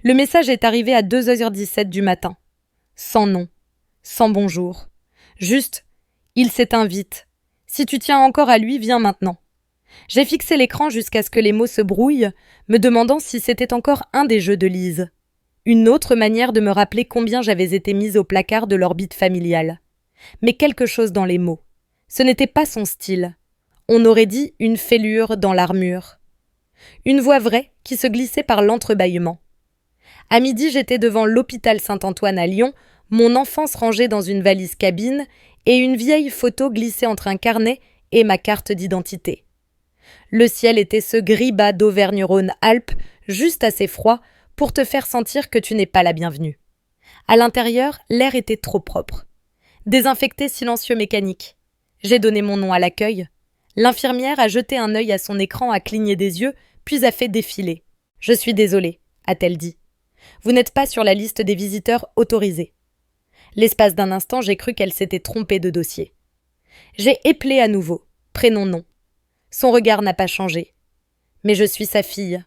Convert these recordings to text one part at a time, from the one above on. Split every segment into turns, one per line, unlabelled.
Le message est arrivé à 2h17 du matin. Sans nom, sans bonjour. Juste, il s'éteint vite. Si tu tiens encore à lui, viens maintenant. J'ai fixé l'écran jusqu'à ce que les mots se brouillent, me demandant si c'était encore un des jeux de Lise. Une autre manière de me rappeler combien j'avais été mise au placard de l'orbite familiale. Mais quelque chose dans les mots. Ce n'était pas son style. On aurait dit une fêlure dans l'armure. Une voix vraie qui se glissait par l'entrebâillement. À midi, j'étais devant l'hôpital Saint-Antoine à Lyon, mon enfance rangée dans une valise cabine et une vieille photo glissée entre un carnet et ma carte d'identité. Le ciel était ce gris bas d'Auvergne-Rhône-Alpes, juste assez froid pour te faire sentir que tu n'es pas la bienvenue. À l'intérieur, l'air était trop propre. Désinfecté silencieux mécanique. J'ai donné mon nom à l'accueil. L'infirmière a jeté un œil à son écran, a cligné des yeux, puis a fait défiler. « Je suis désolée », a-t-elle dit. « Vous n'êtes pas sur la liste des visiteurs autorisés. » L'espace d'un instant, j'ai cru qu'elle s'était trompée de dossier. J'ai éplé à nouveau. Prénom-nom. Son regard n'a pas changé. Mais je suis sa fille.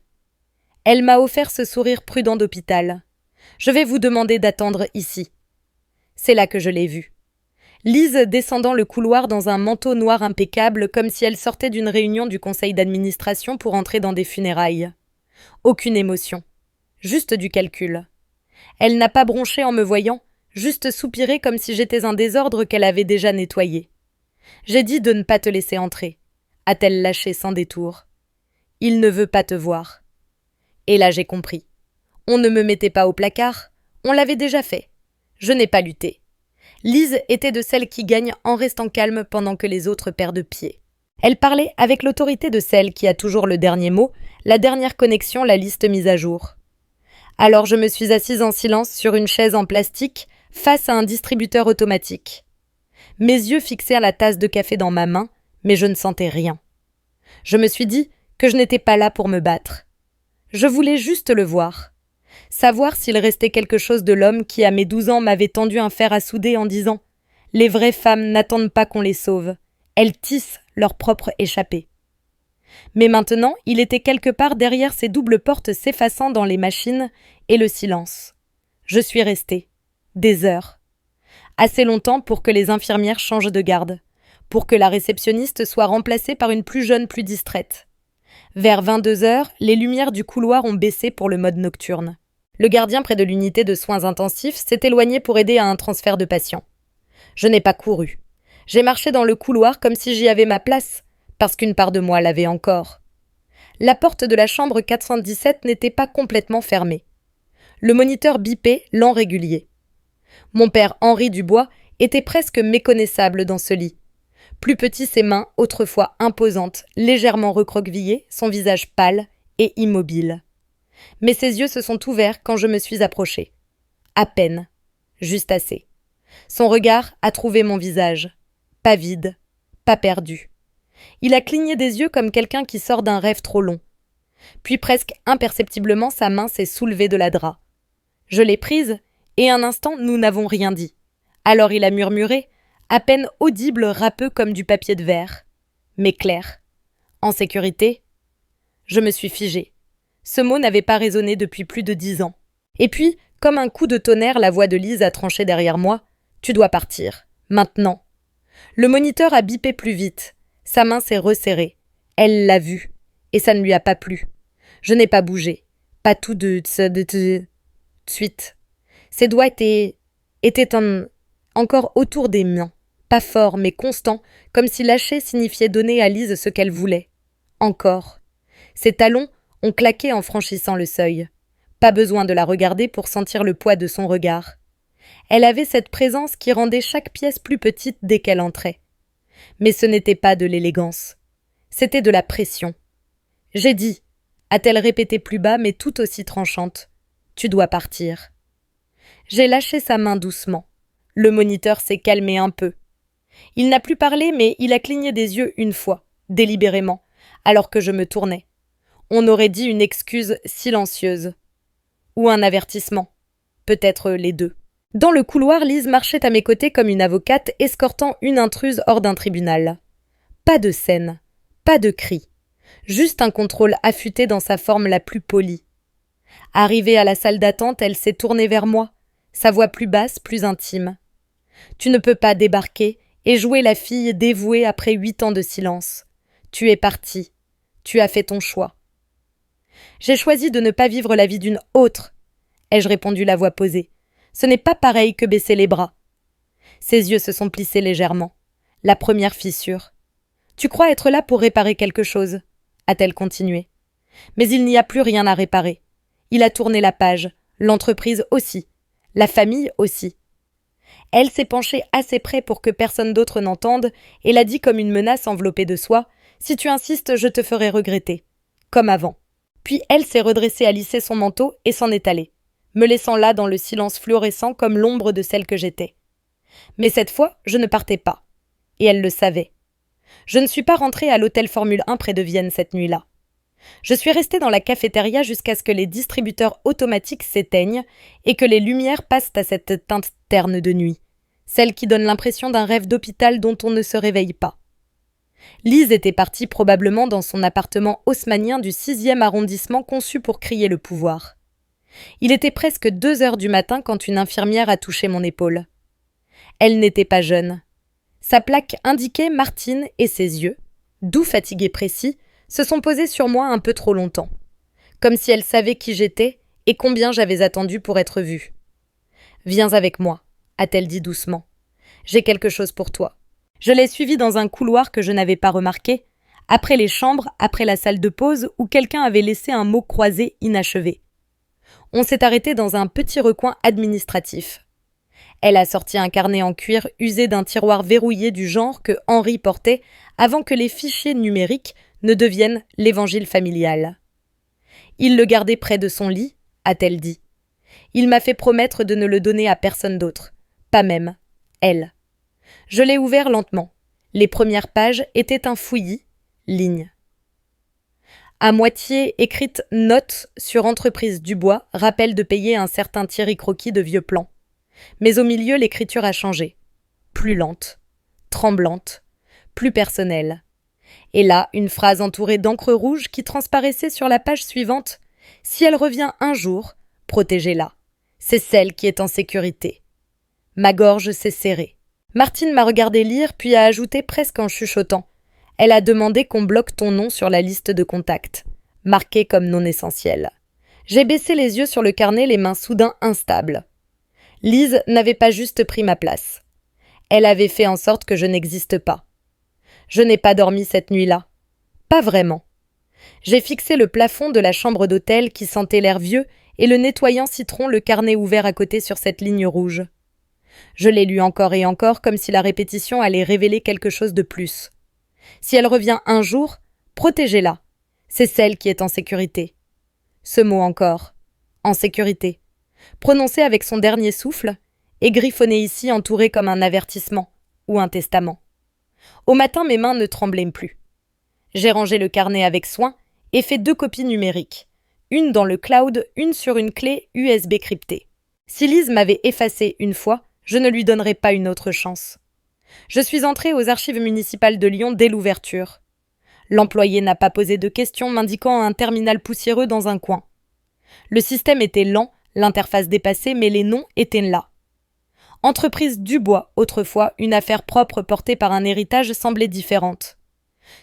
Elle m'a offert ce sourire prudent d'hôpital. Je vais vous demander d'attendre ici. C'est là que je l'ai vue. Lise descendant le couloir dans un manteau noir impeccable, comme si elle sortait d'une réunion du conseil d'administration pour entrer dans des funérailles. Aucune émotion. Juste du calcul. Elle n'a pas bronché en me voyant, juste soupiré comme si j'étais un désordre qu'elle avait déjà nettoyé. J'ai dit de ne pas te laisser entrer. A-t-elle lâché sans détour. Il ne veut pas te voir. Et là j'ai compris. On ne me mettait pas au placard, on l'avait déjà fait. Je n'ai pas lutté. Lise était de celles qui gagnent en restant calme pendant que les autres perdent pied. Elle parlait avec l'autorité de celle qui a toujours le dernier mot, la dernière connexion, la liste mise à jour. Alors je me suis assise en silence sur une chaise en plastique, face à un distributeur automatique. Mes yeux fixèrent la tasse de café dans ma main, mais je ne sentais rien. Je me suis dit que je n'étais pas là pour me battre. Je voulais juste le voir. Savoir s'il restait quelque chose de l'homme qui, à mes 12 ans, m'avait tendu un fer à souder en disant « Les vraies femmes n'attendent pas qu'on les sauve. Elles tissent leur propre échappée. » Mais maintenant, il était quelque part derrière ces doubles portes s'effaçant dans les machines et le silence. Je suis restée. Des heures. Assez longtemps pour que les infirmières changent de garde. Pour que la réceptionniste soit remplacée par une plus jeune, plus distraite. Vers 22h, les lumières du couloir ont baissé pour le mode nocturne. Le gardien près de l'unité de soins intensifs s'est éloigné pour aider à un transfert de patient. Je n'ai pas couru. J'ai marché dans le couloir comme si j'y avais ma place, parce qu'une part de moi l'avait encore. La porte de la chambre 417 n'était pas complètement fermée. Le moniteur bipait, lent régulier. Mon père Henri Dubois était presque méconnaissable dans ce lit. Plus petit, ses mains, autrefois imposantes, légèrement recroquevillées, son visage pâle et immobile. Mais ses yeux se sont ouverts quand je me suis approchée. À peine. Juste assez. Son regard a trouvé mon visage. Pas vide, pas perdu. Il a cligné des yeux comme quelqu'un qui sort d'un rêve trop long. Puis presque imperceptiblement, sa main s'est soulevée de la drap. Je l'ai prise, et un instant, nous n'avons rien dit. Alors il a murmuré, à peine audible, râpeux comme du papier de verre. Mais clair. En sécurité. Je me suis figée. Ce mot n'avait pas résonné depuis plus de 10 ans. Et puis, comme un coup de tonnerre, la voix de Lise a tranché derrière moi. Tu dois partir. Maintenant. Le moniteur a bipé plus vite. Sa main s'est resserrée. Elle l'a vu. Et ça ne lui a pas plu. Je n'ai pas bougé. Pas tout de suite. Ses doigts étaient encore autour des miens. Pas fort, mais constant, comme si lâcher signifiait donner à Lise ce qu'elle voulait. Encore. Ses talons ont claqué en franchissant le seuil. Pas besoin de la regarder pour sentir le poids de son regard. Elle avait cette présence qui rendait chaque pièce plus petite dès qu'elle entrait. Mais ce n'était pas de l'élégance. C'était de la pression. J'ai dit, a-t-elle répété plus bas mais tout aussi tranchante. Tu dois partir. J'ai lâché sa main doucement. Le moniteur s'est calmé un peu. Il n'a plus parlé, mais il a cligné des yeux une fois, délibérément, alors que je me tournais. On aurait dit une excuse silencieuse. Ou un avertissement. Peut-être les deux. Dans le couloir, Lise marchait à mes côtés comme une avocate escortant une intruse hors d'un tribunal. Pas de scène, pas de cri. Juste un contrôle affûté dans sa forme la plus polie. Arrivée à la salle d'attente, elle s'est tournée vers moi, sa voix plus basse, plus intime. « Tu ne peux pas débarquer et jouer la fille dévouée après 8 ans de silence. Tu es partie. Tu as fait ton choix. » « J'ai choisi de ne pas vivre la vie d'une autre, » ai-je répondu la voix posée. « Ce n'est pas pareil que baisser les bras. » Ses yeux se sont plissés légèrement. La première fissure. « Tu crois être là pour réparer quelque chose ?» a-t-elle continué. Mais il n'y a plus rien à réparer. Il a tourné la page, l'entreprise aussi, la famille aussi. Elle s'est penchée assez près pour que personne d'autre n'entende et l'a dit comme une menace enveloppée de soie. « Si tu insistes, je te ferai regretter. » Comme avant. Puis elle s'est redressée à lisser son manteau et s'en est allée, me laissant là dans le silence fluorescent comme l'ombre de celle que j'étais. Mais cette fois, je ne partais pas. Et elle le savait. Je ne suis pas rentrée à l'hôtel Formule 1 près de Vienne cette nuit-là. Je suis restée dans la cafétéria jusqu'à ce que les distributeurs automatiques s'éteignent et que les lumières passent à cette teinte terne de nuit, celle qui donne l'impression d'un rêve d'hôpital dont on ne se réveille pas. Lise était partie probablement dans son appartement haussmannien du 6e arrondissement conçu pour crier le pouvoir. Il était presque 2 heures du matin quand une infirmière a touché mon épaule. Elle n'était pas jeune. Sa plaque indiquait Martine et ses yeux, doux fatigués précis, se sont posés sur moi un peu trop longtemps. Comme si elle savait qui j'étais et combien j'avais attendu pour être vue. « Viens avec moi », a-t-elle dit doucement. « J'ai quelque chose pour toi. » Je l'ai suivie dans un couloir que je n'avais pas remarqué, après les chambres, après la salle de pause où quelqu'un avait laissé un mot croisé inachevé. On s'est arrêté dans un petit recoin administratif. Elle a sorti un carnet en cuir usé d'un tiroir verrouillé du genre que Henri portait avant que les fichiers numériques ne deviennent l'évangile familial. Il le gardait près de son lit, a-t-elle dit. Il m'a fait promettre de ne le donner à personne d'autre, pas même elle. Je l'ai ouvert lentement. Les premières pages étaient un fouillis, lignes. À moitié écrite note sur entreprise Dubois, rappel de payer un certain Thierry Croquis de vieux plans. Mais au milieu, l'écriture a changé. Plus lente, tremblante, plus personnelle. Et là, une phrase entourée d'encre rouge qui transparaissait sur la page suivante. « Si elle revient un jour, protégez-la. C'est celle qui est en sécurité. » Ma gorge s'est serrée. Martine m'a regardé lire puis a ajouté presque en chuchotant. Elle a demandé qu'on bloque ton nom sur la liste de contacts, marqué comme non essentiel. J'ai baissé les yeux sur le carnet, les mains soudain instables. Lise n'avait pas juste pris ma place. Elle avait fait en sorte que je n'existe pas. Je n'ai pas dormi cette nuit-là. Pas vraiment. J'ai fixé le plafond de la chambre d'hôtel qui sentait l'air vieux et le nettoyant citron, le carnet ouvert à côté sur cette ligne rouge. Je l'ai lu encore et encore comme si la répétition allait révéler quelque chose de plus. Si elle revient un jour, protégez-la. C'est celle qui est en sécurité. Ce mot encore. En sécurité. Prononcé avec son dernier souffle et griffonné ici entouré comme un avertissement ou un testament. Au matin, mes mains ne tremblaient plus. J'ai rangé le carnet avec soin et fait 2 copies numériques. Une dans le cloud, une sur une clé USB cryptée. Si Lise m'avait effacée une fois, je ne lui donnerai pas une autre chance. Je suis entrée aux archives municipales de Lyon dès l'ouverture. L'employé n'a pas posé de questions, m'indiquant un terminal poussiéreux dans un coin. Le système était lent, l'interface dépassée, mais les noms étaient là. Entreprise Dubois, autrefois, une affaire propre portée par un héritage semblait différente.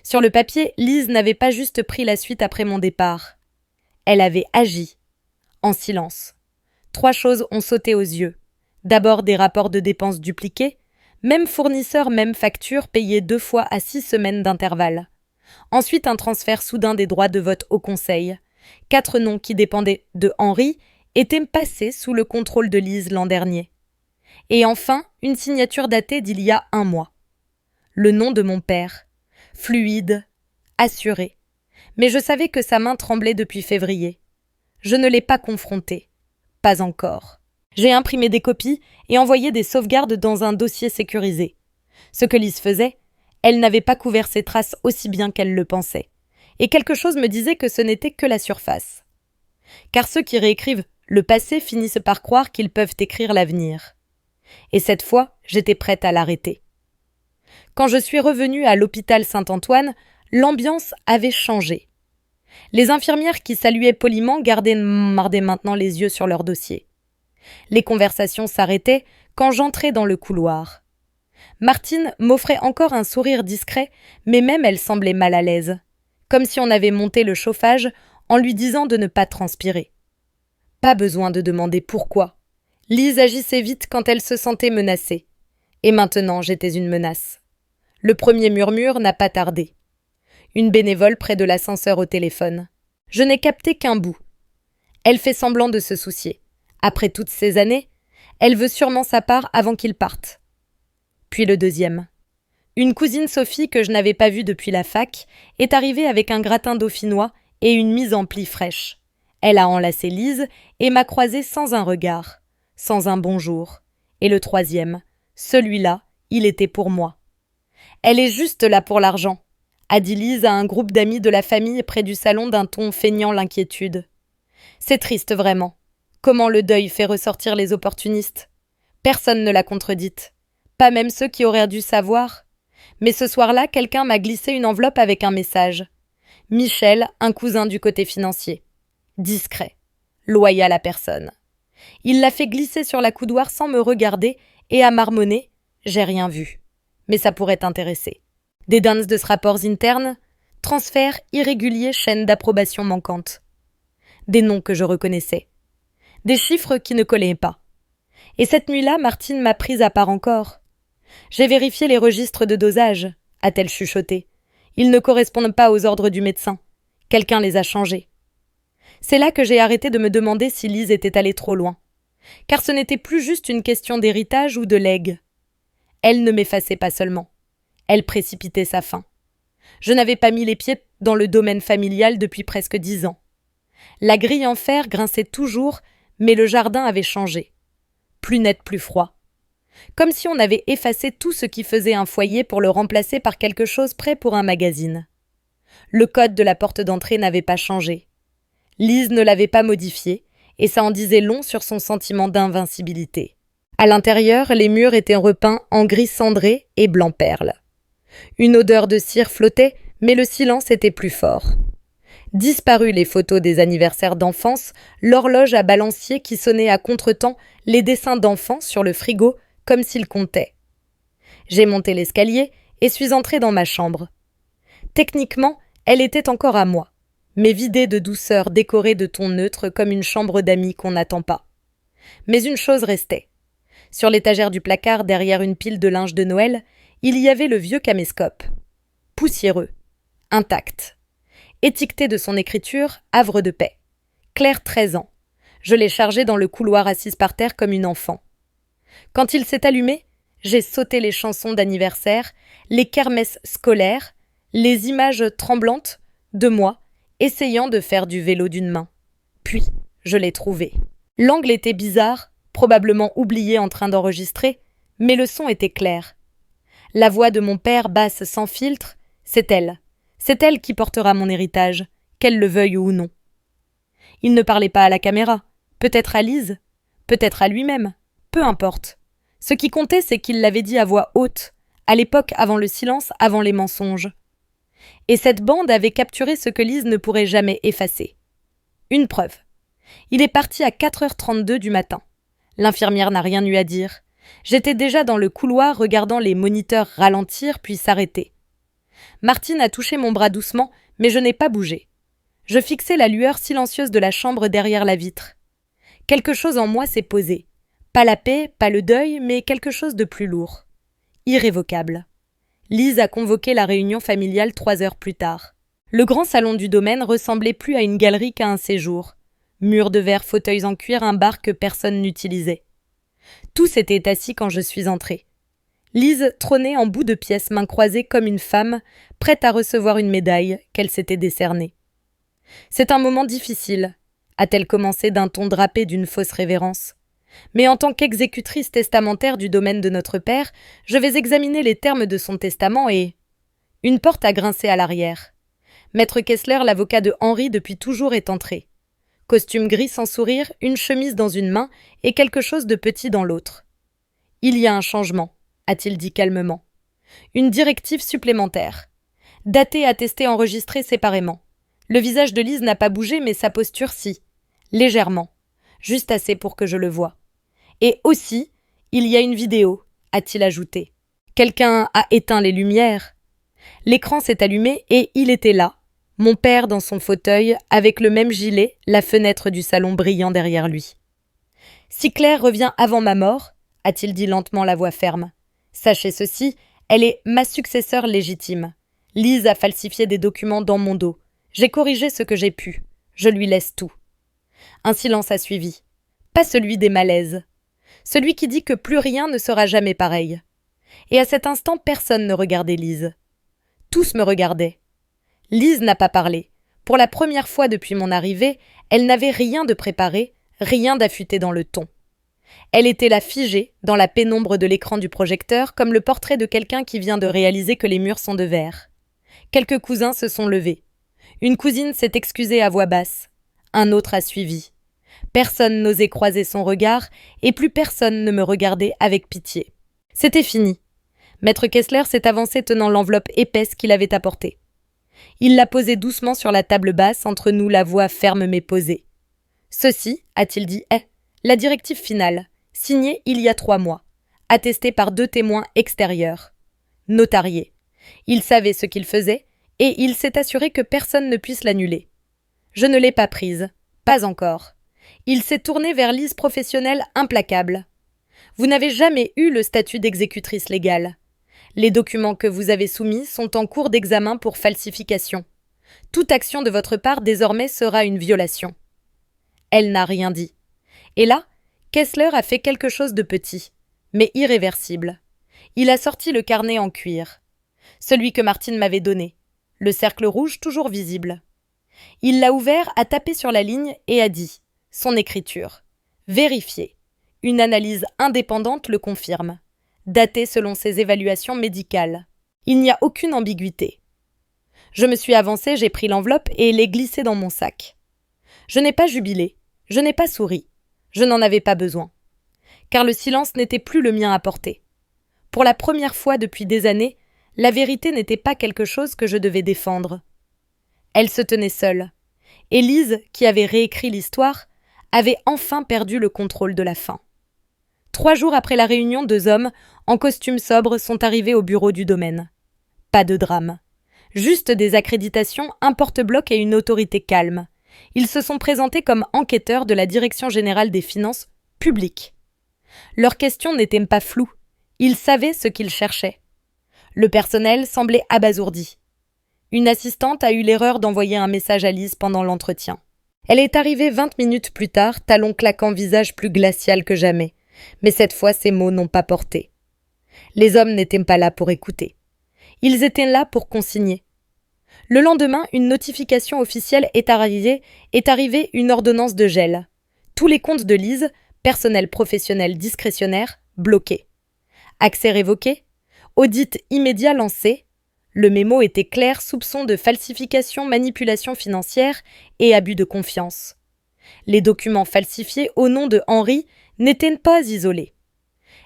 Sur le papier, Lise n'avait pas juste pris la suite après mon départ. Elle avait agi. En silence. 3 choses ont sauté aux yeux. D'abord des rapports de dépenses dupliqués, même fournisseur, même facture, payés 2 fois à 6 semaines d'intervalle. Ensuite un transfert soudain des droits de vote au Conseil. 4 noms qui dépendaient de Henri étaient passés sous le contrôle de Lise l'an dernier. Et enfin, une signature datée d'il y a 1 mois. Le nom de mon père. Fluide, assuré. Mais je savais que sa main tremblait depuis février. Je ne l'ai pas confronté. Pas encore. J'ai imprimé des copies et envoyé des sauvegardes dans un dossier sécurisé. Ce que Lise faisait, elle n'avait pas couvert ses traces aussi bien qu'elle le pensait. Et quelque chose me disait que ce n'était que la surface. Car ceux qui réécrivent le passé finissent par croire qu'ils peuvent écrire l'avenir. Et cette fois, j'étais prête à l'arrêter. Quand je suis revenue à l'hôpital Saint-Antoine, l'ambiance avait changé. Les infirmières qui saluaient poliment mardaient maintenant les yeux sur leur dossier. Les conversations s'arrêtaient quand j'entrais dans le couloir. Martine m'offrait encore un sourire discret, mais même elle semblait mal à l'aise, comme si on avait monté le chauffage en lui disant de ne pas transpirer. Pas besoin de demander pourquoi. Lise agissait vite quand elle se sentait menacée. Et maintenant, j'étais une menace. Le premier murmure n'a pas tardé. Une bénévole près de l'ascenseur au téléphone. Je n'ai capté qu'un bout. Elle fait semblant de se soucier. Après toutes ces années, elle veut sûrement sa part avant qu'il parte. Puis le deuxième. Une cousine Sophie que je n'avais pas vue depuis la fac est arrivée avec un gratin dauphinois et une mise en pli fraîche. Elle a enlacé Lise et m'a croisée sans un regard, sans un bonjour. Et le troisième, celui-là, il était pour moi. Elle est juste là pour l'argent, a dit Lise à un groupe d'amis de la famille près du salon d'un ton feignant l'inquiétude. C'est triste vraiment. Comment le deuil fait ressortir les opportunistes. Personne ne l'a contredite. Pas même ceux qui auraient dû savoir. Mais ce soir-là, quelqu'un m'a glissé une enveloppe avec un message. Michel, un cousin du côté financier. Discret. Loyal à personne. Il l'a fait glisser sur la coudoir sans me regarder et a marmonné « J'ai rien vu. Mais ça pourrait t'intéresser. » Des danses de rapports internes, transferts irréguliers, chaînes d'approbation manquantes. Des noms que je reconnaissais. Des chiffres qui ne collaient pas. Et cette nuit-là, Martine m'a prise à part encore. J'ai vérifié les registres de dosage, a-t-elle chuchoté. Ils ne correspondent pas aux ordres du médecin. Quelqu'un les a changés. C'est là que j'ai arrêté de me demander si Lise était allée trop loin. Car ce n'était plus juste une question d'héritage ou de legs. Elle ne m'effaçait pas seulement. Elle précipitait sa fin. Je n'avais pas mis les pieds dans le domaine familial depuis presque 10 ans. La grille en fer grinçait toujours, mais le jardin avait changé. Plus net, plus froid. Comme si on avait effacé tout ce qui faisait un foyer pour le remplacer par quelque chose prêt pour un magazine. Le code de la porte d'entrée n'avait pas changé. Lise ne l'avait pas modifié, et ça en disait long sur son sentiment d'invincibilité. À l'intérieur, les murs étaient repeints en gris cendré et blanc perle. Une odeur de cire flottait, mais le silence était plus fort. Disparues les photos des anniversaires d'enfance, l'horloge à balancier qui sonnait à contretemps, les dessins d'enfants sur le frigo, comme s'ils comptaient. J'ai monté l'escalier et suis entrée dans ma chambre. Techniquement, elle était encore à moi, mais vidée de douceur décorée de tons neutres comme une chambre d'amis qu'on n'attend pas. Mais une chose restait. Sur l'étagère du placard, derrière une pile de linge de Noël, il y avait le vieux caméscope. Poussiéreux, intact. Étiqueté de son écriture, havre de paix. Claire 13 ans. Je l'ai chargé dans le couloir assise par terre comme une enfant. Quand il s'est allumé, j'ai sauté les chansons d'anniversaire, les kermesses scolaires, les images tremblantes de moi, essayant de faire du vélo d'une main. Puis, je l'ai trouvé. L'angle était bizarre, probablement oublié en train d'enregistrer, mais le son était clair. La voix de mon père basse sans filtre, c'est elle. C'est elle qui portera mon héritage, qu'elle le veuille ou non. Il ne parlait pas à la caméra, peut-être à Lise, peut-être à lui-même, peu importe. Ce qui comptait, c'est qu'il l'avait dit à voix haute, à l'époque avant le silence, avant les mensonges. Et cette bande avait capturé ce que Lise ne pourrait jamais effacer. Une preuve. Il est parti à 4h32 du matin. L'infirmière n'a rien eu à dire. J'étais déjà dans le couloir regardant les moniteurs ralentir puis s'arrêter. Martine a touché mon bras doucement, mais je n'ai pas bougé. Je fixais la lueur silencieuse de la chambre derrière la vitre. Quelque chose en moi s'est posé. Pas la paix, pas le deuil, mais quelque chose de plus lourd. Irrévocable. Lise a convoqué la réunion familiale 3 heures plus tard. Le grand salon du domaine ressemblait plus à une galerie qu'à un séjour. Murs de verre, fauteuils en cuir, un bar que personne n'utilisait. Tous étaient assis quand je suis entrée. Lise trônait en bout de pièce, main croisée comme une femme, prête à recevoir une médaille qu'elle s'était décernée. C'est un moment difficile, a-t-elle commencé d'un ton drapé d'une fausse révérence. Mais en tant qu'exécutrice testamentaire du domaine de notre père, je vais examiner les termes de son testament et... Une porte a grincé à l'arrière. Maître Kessler, l'avocat de Henri depuis toujours, est entré. Costume gris sans sourire, une chemise dans une main et quelque chose de petit dans l'autre. Il y a un changement, a-t-il dit calmement. Une directive supplémentaire. Datée, attestée, enregistrée séparément. Le visage de Lise n'a pas bougé, mais sa posture si. Légèrement. Juste assez pour que je le voie. Et aussi, il y a une vidéo, a-t-il ajouté. Quelqu'un a éteint les lumières. L'écran s'est allumé et il était là, mon père dans son fauteuil, avec le même gilet, la fenêtre du salon brillant derrière lui. Si Claire revient avant ma mort, a-t-il dit lentement la voix ferme, sachez ceci, elle est ma successeur légitime. Lise a falsifié des documents dans mon dos. J'ai corrigé ce que j'ai pu. Je lui laisse tout. Un silence a suivi. Pas celui des malaises. Celui qui dit que plus rien ne sera jamais pareil. Et à cet instant, personne ne regardait Lise. Tous me regardaient. Lise n'a pas parlé. Pour la première fois depuis mon arrivée, elle n'avait rien de préparé, rien d'affûté dans le ton. Elle était là figée, dans la pénombre de l'écran du projecteur, comme le portrait de quelqu'un qui vient de réaliser que les murs sont de verre. Quelques cousins se sont levés. Une cousine s'est excusée à voix basse. Un autre a suivi. Personne n'osait croiser son regard, et plus personne ne me regardait avec pitié. C'était fini. Maître Kessler s'est avancé tenant l'enveloppe épaisse qu'il avait apportée. Il l'a posée doucement sur la table basse, entre nous la voix ferme mais posée. Ceci, a-t-il dit, est la directive finale, signée il y a 3 mois, attestée par 2 témoins extérieurs. Notariés. Il savait ce qu'il faisait, et il s'est assuré que personne ne puisse l'annuler. Je ne l'ai pas prise. Pas encore. Il s'est tourné vers Lise professionnelle implacable. Vous n'avez jamais eu le statut d'exécutrice légale. Les documents que vous avez soumis sont en cours d'examen pour falsification. Toute action de votre part désormais sera une violation. Elle n'a rien dit. Et là, Kessler a fait quelque chose de petit, mais irréversible. Il a sorti le carnet en cuir. Celui que Martine m'avait donné. Le cercle rouge toujours visible. Il l'a ouvert, a tapé sur la ligne et a dit « Son écriture. Vérifié. Une analyse indépendante le confirme. Daté selon ses évaluations médicales. Il n'y a aucune ambiguïté. » Je me suis avancée, j'ai pris l'enveloppe et l'ai glissée dans mon sac. Je n'ai pas jubilé. Je n'ai pas souri. Je n'en avais pas besoin. Car le silence n'était plus le mien à porter. Pour la première fois depuis des années, la vérité n'était pas quelque chose que je devais défendre. Elle se tenait seule. Et Lise, qui avait réécrit l'histoire, avait enfin perdu le contrôle de la fin. 3 jours après la réunion, 2 hommes, en costume sobre, sont arrivés au bureau du domaine. Pas de drame. Juste des accréditations, un porte-bloc et une autorité calme. Ils se sont présentés comme enquêteurs de la Direction générale des finances publiques. Leurs questions n'étaient pas floues. Ils savaient ce qu'ils cherchaient. Le personnel semblait abasourdi. Une assistante a eu l'erreur d'envoyer un message à Lise pendant l'entretien. Elle est arrivée 20 minutes plus tard, talon claquant, visage plus glacial que jamais. Mais cette fois, ses mots n'ont pas porté. Les hommes n'étaient pas là pour écouter. Ils étaient là pour consigner. Le lendemain, une notification officielle est arrivée une ordonnance de gel. Tous les comptes de Lise, personnel professionnel discrétionnaire, bloqués. Accès révoqué. Audit immédiat lancé. Le mémo était clair, soupçon de falsification, manipulation financière et abus de confiance. Les documents falsifiés au nom de Henri n'étaient pas isolés.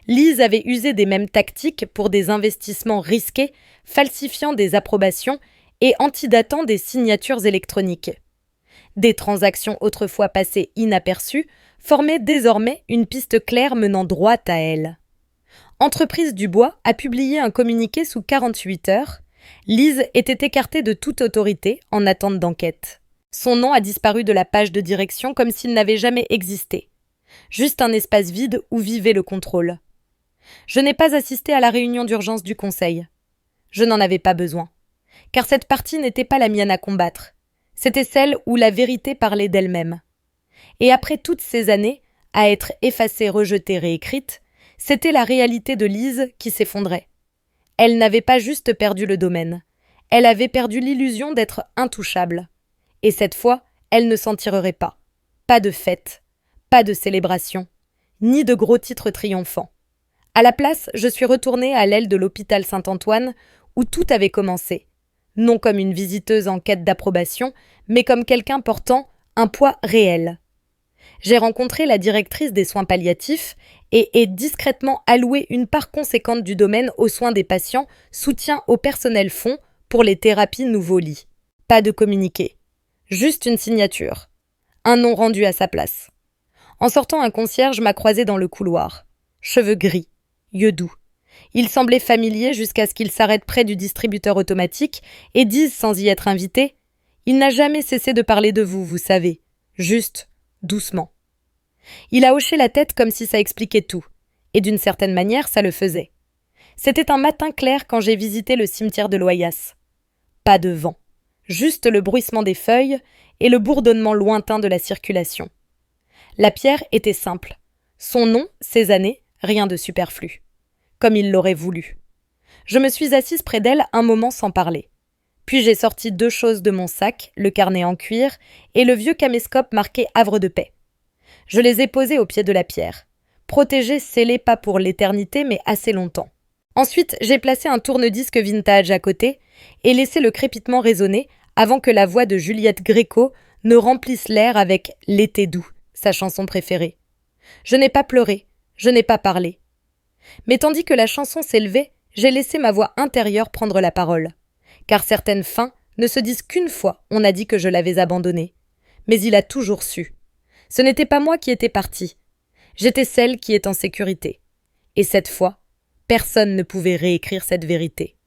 Lise avait usé des mêmes tactiques pour des investissements risqués, falsifiant des approbations et antidatant des signatures électroniques. Des transactions autrefois passées inaperçues formaient désormais une piste claire menant droit à elle. Entreprise Dubois a publié un communiqué sous 48 heures. Lise était écartée de toute autorité en attente d'enquête. Son nom a disparu de la page de direction comme s'il n'avait jamais existé. Juste un espace vide où vivait le contrôle. Je n'ai pas assisté à la réunion d'urgence du conseil. Je n'en avais pas besoin. Car cette partie n'était pas la mienne à combattre. C'était celle où la vérité parlait d'elle-même. Et après toutes ces années, à être effacée, rejetée, réécrite, c'était la réalité de Lise qui s'effondrait. Elle n'avait pas juste perdu le domaine. Elle avait perdu l'illusion d'être intouchable. Et cette fois, elle ne s'en tirerait pas. Pas de fête, pas de célébration, ni de gros titres triomphants. À la place, je suis retournée à l'aile de l'hôpital Saint-Antoine où tout avait commencé. Non comme une visiteuse en quête d'approbation, mais comme quelqu'un portant un poids réel. J'ai rencontré la directrice des soins palliatifs et ai discrètement alloué une part conséquente du domaine aux soins des patients, soutien au personnel fonds pour les thérapies nouveaux lits. Pas de communiqué. Juste une signature. Un nom rendu à sa place. En sortant, un concierge m'a croisé dans le couloir. Cheveux gris, yeux doux. Il semblait familier jusqu'à ce qu'il s'arrête près du distributeur automatique et dise sans y être invité « Il n'a jamais cessé de parler de vous, vous savez. Juste, doucement. » Il a hoché la tête comme si ça expliquait tout. Et d'une certaine manière, ça le faisait. C'était un matin clair quand j'ai visité le cimetière de Loyasse. Pas de vent. Juste le bruissement des feuilles et le bourdonnement lointain de la circulation. La pierre était simple. Son nom, ses années, rien de superflu. Comme il l'aurait voulu. Je me suis assise près d'elle un moment sans parler. Puis j'ai sorti 2 choses de mon sac, le carnet en cuir et le vieux caméscope marqué Havre de paix. Je les ai posés au pied de la pierre. Protégés, scellés pas pour l'éternité, mais assez longtemps. Ensuite, j'ai placé un tourne-disque vintage à côté et laissé le crépitement résonner avant que la voix de Juliette Gréco ne remplisse l'air avec « L'été doux », sa chanson préférée. Je n'ai pas pleuré, je n'ai pas parlé. Mais tandis que la chanson s'élevait, j'ai laissé ma voix intérieure prendre la parole. Car certaines fins ne se disent qu'une fois on a dit que je l'avais abandonné. Mais il a toujours su. Ce n'était pas moi qui étais partie. J'étais celle qui est en sécurité. Et cette fois, personne ne pouvait réécrire cette vérité.